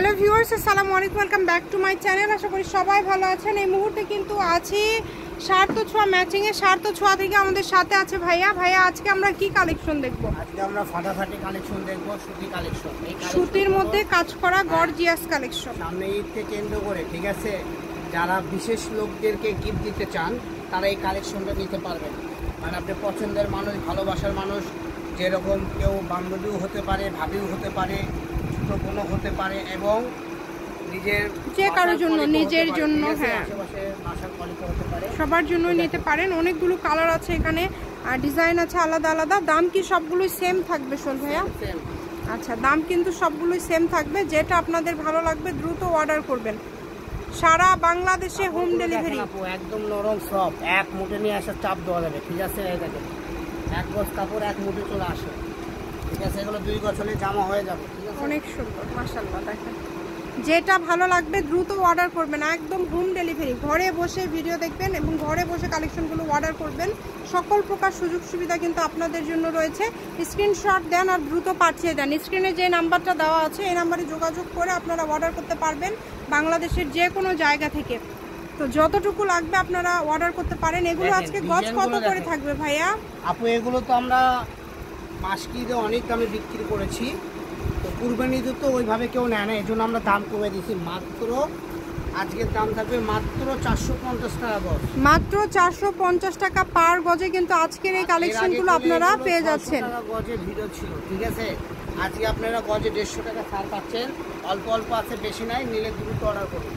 Hello viewers, আসসালামু আলাইকুম, welcome back to my channel. আশা করি সবাই ভালো আছেন। এই মুহূর্তে কিন্তু আছি সার্থ ছোঁয়া ম্যাচিং এ। সার্থ ছোঁয়া থেকে আমাদের সাথে আছে ভাইয়া। ভাইয়া, আজকে আমরা কি কালেকশন দেখব? আজকে আমরা ফাটাফাটি কালেকশন দেখব, সুতি কালেকশন। এই সুতির মধ্যে কাজ করা গর্জিয়াস কালেকশন। সামনে ঈদকে কেন্দ্র করে, ঠিক আছে, যারা বিশেষ লোকদেরকে গিফট দিতে চান তারা এই কালেকশনটা নিতে পারবেন। মানে আপনি পছন্দের মানুষ, ভালোবাসার মানুষ, যেরকম কেউ বান্ধবীও হতে পারে, ভাবিও হতে পারে, ছোট বোনও হতে পারে, এবং নিজের যে কারোর জন্য, নিজের জন্য, হ্যাঁ, আশেপাশে বাসার কলিগ হতে পারে, সবার জন্যই নিতে পারেন। অনেকগুলো কালার আছে এখানে আর ডিজাইন আছে আলাদা আলাদা। দাম কি সবগুলোই সেম থাকবে সোল ভাইয়া? আচ্ছা, দাম কিন্তু সবগুলোই সেম থাকবে। যেটা আপনাদের ভালো লাগবে দ্রুত অর্ডার করবেন। সারা বাংলাদেশে হোম ডেলিভারি। একদম নরম সফট, এক মুঠে নিয়ে আসার চাপ দেওয়া যাবে, ঠিক আছে। এই দেখেন, এক গজ কাপড় এক মুঠে চলে আসে, ঠিক আছে। এগুলো 2 গজ হলে জামা হয়ে যাবে, ঠিক আছে। অনেক সুন্দর, মাশাআল্লাহ। দেখেন, যেটা ভালো লাগবে দ্রুত অর্ডার করবেন। একদম হোম ডেলিভারি, ঘরে বসে ভিডিও দেখবেন এবং ঘরে বসে কালেকশনগুলো অর্ডার করবেন। সকল প্রকার সুযোগ সুবিধা কিন্তু আপনাদের জন্য রয়েছে। স্ক্রিনশট দেন আর দ্রুত পাঠিয়ে দেন। স্ক্রিনে যে নাম্বারটা দেওয়া আছে এই নাম্বারে যোগাযোগ করে আপনারা অর্ডার করতে পারবেন বাংলাদেশের যে কোনো জায়গা থেকে। তো যতটুকু লাগবে আপনারা অর্ডার করতে পারেন। এগুলো আজকে গজ কত করে থাকবে ভাইয়া? আপু, এগুলো তো আমরা মাসকিতে অনেক দামে বিক্রি করেছি, তো কুরবানিতে তো ওইভাবে কেউ নেয় না, এই জন্য আমরা দাম কমে দিয়েছি। মাত্র আজকের দাম থাকবে মাত্র 450 টাকা গজ। মাত্র 450 টাকা পার গজে কিন্তু আজকের এই কালেকশনগুলো আপনারা পেয়ে যাচ্ছেন। গজে ভিডিও ছিল, ঠিক আছে। আজকে আপনারা গজে 150 টাকা ছাড় পাচ্ছেন। অল্প অল্প আছে, বেশি নাই, নিলে দ্রুত অর্ডার করুন,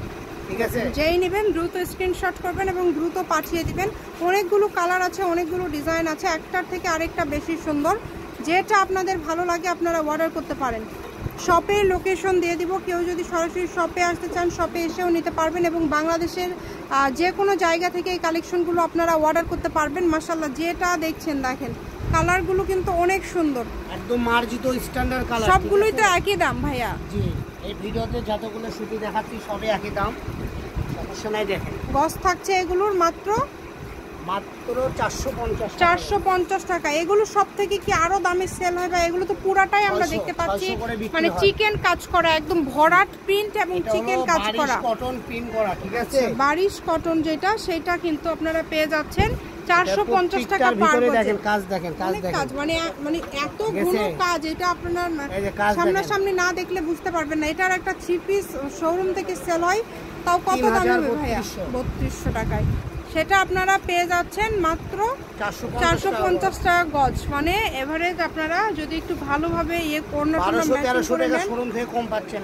ঠিক আছে। যেই নেবেন দ্রুত স্ক্রিনশট করবেন এবং দ্রুত পাঠিয়ে দিবেন। অনেকগুলো কালার আছে, অনেকগুলো ডিজাইন আছে, একটার থেকে আরেকটা বেশি সুন্দর। যেটা আপনাদের ভালো লাগে আপনারা অর্ডার করতে পারেন। শপের লোকেশন দিয়ে দিব, কেউ যদি সরাসরি শপে আসতে চান শপে এসেও নিতে পারবেন এবং বাংলাদেশের যে কোনো জায়গা থেকে এই কালেকশনগুলো আপনারা অর্ডার করতে পারবেন। মাশাআল্লাহ, যেটা দেখছেন দেখেন, কালারগুলো কিন্তু অনেক সুন্দর, একদম মার্জিত স্ট্যান্ডার্ড কালার। সবগুলোই তো একই দাম ভাইয়া? জি, এই ভিডিওতে যতগুলো সুতি দেখাচ্ছি সবই একই দাম, সমস্যা নাই। দেখেন, গজ থাকছে এগুলোর মাত্র 450 টাকা। এগুলো সব থেকে কি আরো দামে সেল হয়? বা এগুলো তো পুরাটাই আমরা দেখতে পাচ্ছি মানে চিকেন কাজ করা, একদম ভরাট প্রিন্ট এবং চিকেন কাজ করা, কটন প্রিন্ট করা, ঠিক আছে। বারিশ কটন যেটা, সেটা কিন্তু আপনারা পেয়ে যাচ্ছেন 450 টাকা পার গজ। দেখেন কাজ, দেখেন কাজ, দেখেন কাজ মানে এত গুলো কাজ, এটা আপনারা সামনাসামনি না দেখলে বুঝতে পারবেন না। এটার একটা 3 পিস শোরুম থেকে সেল হয়, তাও কত দাম হবে ভাইয়া? 3200 টাকায়। সেটা আপনারা পেয়ে যাচ্ছেন মাত্র 450 টাকা গজ। মানে এভারেজ আপনারা যদি একটু ভালোভাবে কম পাচ্ছেন।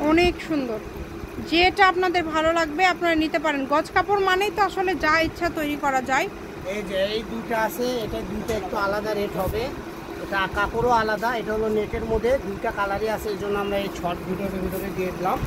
অনেক সুন্দর, যেটা আপনাদের ভালো লাগবে আপনারা নিতে পারেন। গজ কাপড় মানেই তো আসলে যা ইচ্ছা তৈরি করা যায়। এই যে এই দুটো আছে, এটা দুটো একটু আলাদা রেট হবে, এটা কাপড়ও আলাদা। এটা হলো নেটের মধ্যে, দুইটা কালারই আছে, এই জন্য আমরা এই শর্ট ভিডিওতে দিয়ে দিলাম।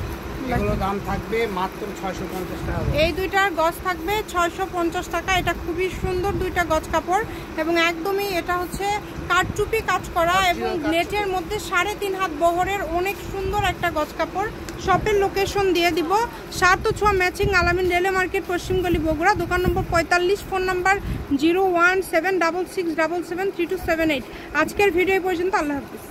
এগুলো দাম থাকবে মাত্র 650 টাকা। এই দুইটার গজ থাকবে 650 টাকা। এটা খুবই সুন্দর দুইটা গজ কাপড় এবং একদমই এটা হচ্ছে কাঠচুপি কাজ করা এবং নেটের মধ্যে 3.5 হাত বহরের অনেক সুন্দর একটা গজ কাপড়। শপের লোকেশন দিয়ে দিব, সার্থ ছোঁয়া ম্যাচিং, আলামিন রেলওয়ে মার্কেট, পশ্চিমগলি, বগুড়া। দোকান নম্বর 45, ফোন নাম্বার 01766773278। আজকের ভিডিও পর্যন্ত, আল্লাহ হাফিজ।